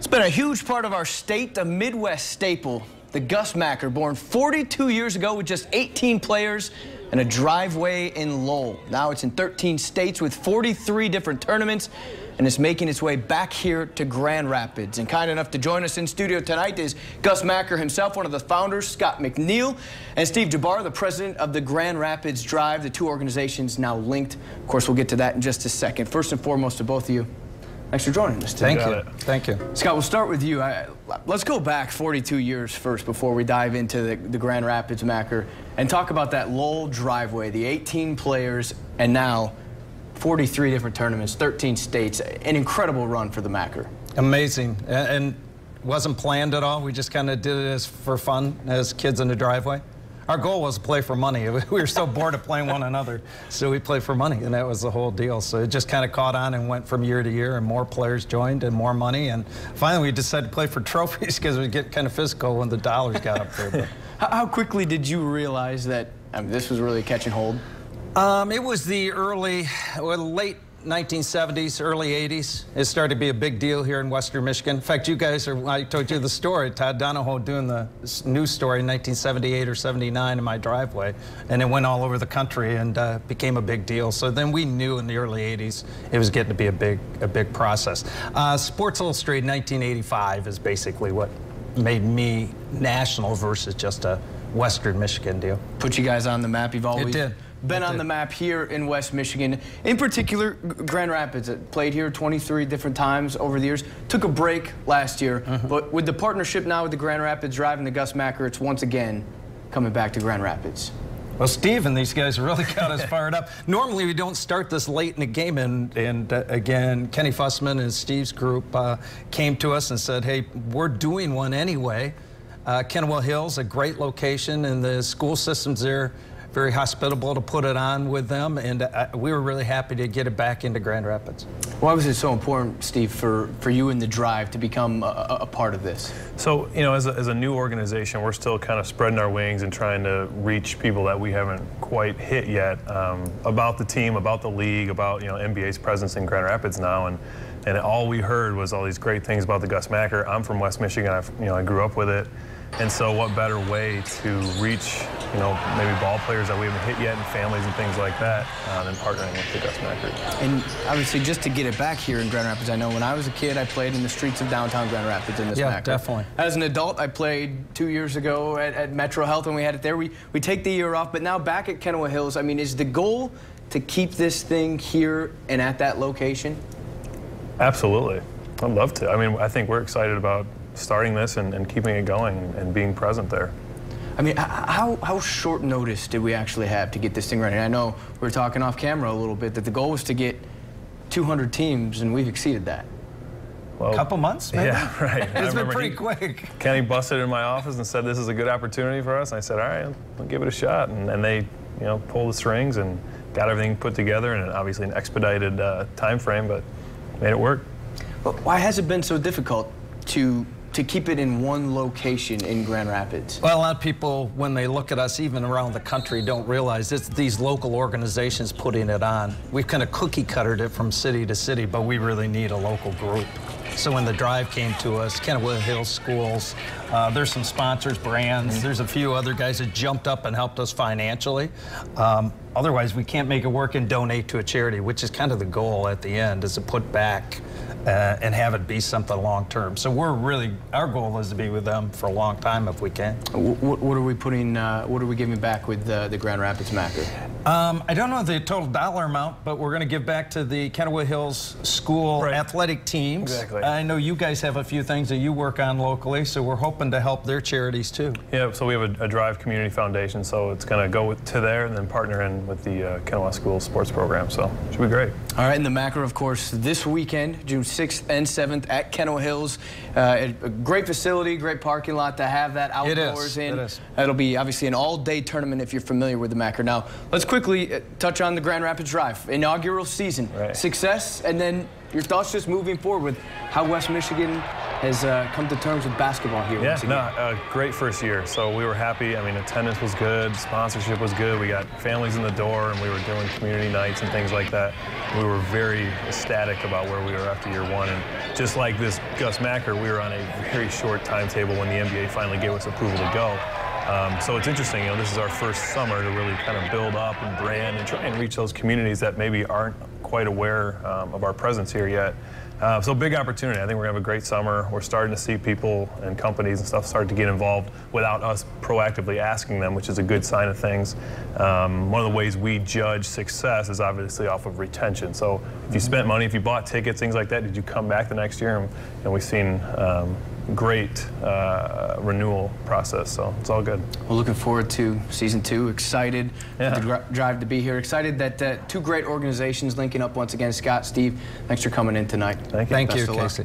It's been a huge part of our state, a Midwest staple. The Gus Macker, born 42 years ago with just 18 players and a driveway in Lowell. Now it's in 13 states with 43 different tournaments, and it's making its way back here to Grand Rapids. And kind enough to join us in studio tonight is Gus Macker himself, one of the founders, Scott McNeal, and Steve Jbara, the president of the Grand Rapids Drive. The two organizations now linked. Of course, we'll get to that in just a second. First and foremost to both of you, thanks for joining us today. Thank you. Scott, we'll start with you. Let's go back 42 years first before we dive into the Grand Rapids Macker and talk about that Lowell driveway, the 18 players, and now 43 different tournaments, 13 states. An incredible run for the Macker. Amazing. And wasn't planned at all. We just kind of did it as for fun as kids in the driveway. Our goal was to play for money. We were so bored of playing one another, so we played for money, and that was the whole deal. So it just kind of caught on and went from year to year, and more players joined and more money. And finally, we decided to play for trophies because we get kind of physical when the dollars got up there. How quickly did you realize that this was really catching hold? It was the late 1970s, early 80s. It started to be a big deal here in Western Michigan. In fact, you guys I told you the story, Todd Donahoe doing the news story in 1978 or 79 in my driveway, and it went all over the country and became a big deal. So then we knew in the early 80s it was getting to be a big process. Sports Illustrated 1985 is basically what made me national versus just a Western Michigan deal. Put you guys on the map. You've always been on the map here in West Michigan. In particular, Grand Rapids played here 23 different times over the years. Took a break last year, but with the partnership now with the Grand Rapids Drive and the Gus Macker, it's once again coming back to Grand Rapids. Well, Steve and these guys really got us fired up. Normally, we don't start this late in the game, and again, Kenny Fussman and Steve's group came to us and said, hey, we're doing one anyway. Kennewell Hills, a great location, and the school systems there very hospitable to put it on with them, and we were really happy to get it back into Grand Rapids. Why was it so important, Steve, for you in the Drive to become a part of this? So, you know, as a new organization, we're still kind of spreading our wings and trying to reach people that we haven't quite hit yet about the team, about the league, about, you know, NBA's presence in Grand Rapids now, and all we heard was all these great things about the Gus Macker. I'm from West Michigan. I grew up with it. And so what better way to reach, you know, maybe ball players that we haven't hit yet and families and things like that than partnering with the Gus Macker. And obviously just to get it back here in Grand Rapids, I know when I was a kid, I played in the streets of downtown Grand Rapids in this Macker. Yeah, definitely. As an adult, I played 2 years ago at Metro Health when we had it there. We take the year off, but now back at Kennewell Hills, I mean, is the goal to keep this thing here and at that location? Absolutely. I'd love to. I mean, I think we're excited about starting this and keeping it going and being present there. I mean, how short notice did we actually have to get this thing running? I know we were talking off camera a little bit that the goal was to get 200 teams, and we've exceeded that. Well, a couple months, maybe? Yeah, right. It's been pretty quick. Kenny busted in my office and said this is a good opportunity for us. And I said, all right, we'll give it a shot. And they, you know, pulled the strings and got everything put together in obviously an expedited time frame, but made it work. But why has it been so difficult to keep it in one location in Grand Rapids? Well, a lot of people, when they look at us, even around the country, don't realize it's these local organizations putting it on. We've kind of cookie-cuttered it from city to city, but we really need a local group. So when the Drive came to us, Kennewell Hills Schools, there's some sponsors, brands, there's a few other guys that jumped up and helped us financially. Otherwise, we can't make it work and donate to a charity, which is kind of the goal at the end, is to put back and have it be something long-term. So our goal is to be with them for a long time if we can. What are we putting, what are we giving back with the Grand Rapids Macker? I don't know the total dollar amount, but we're going to give back to the Kennewell Hills School athletic teams. Exactly. I know you guys have a few things that you work on locally, so we're hoping to help their charities too. Yeah, so we have a Drive Community Foundation, so it's going to go to there and then partner in with the Kennewell School sports program, so it should be great. All right, and the Macker, of course, this weekend, June 6th and 7th at Kennewell Hills. A great facility, great parking lot to have that outdoors in. It is. It'll be obviously an all-day tournament if you're familiar with the Macker. Now, let's quickly touch on the Grand Rapids Drive. Inaugural season, success, and then your thoughts just moving forward with how West Michigan has come to terms with basketball here. Yeah, no, great first year. So we were happy. I mean, attendance was good, sponsorship was good. We got families in the door, and we were doing community nights and things like that. We were very ecstatic about where we were after year one. And just like this Gus Macker, we were on a very short timetable when the NBA finally gave us approval to go. So it's interesting, you know, this is our first summer to really kind of build up and brand and try and reach those communities that maybe aren't quite aware of our presence here yet. So big opportunity. I think we're going to have a great summer. We're starting to see people and companies and stuff start to get involved without us proactively asking them, which is a good sign of things. One of the ways we judge success is obviously off of retention. So if you spent money, if you bought tickets, things like that, did you come back the next year? And we've seen great renewal process, so it's all good. Well, looking forward to season 2. Excited for the drive to be here. Excited that two great organizations linking up once again. Scott, Steve, thanks for coming in tonight. Thank you. Thank you, Casey.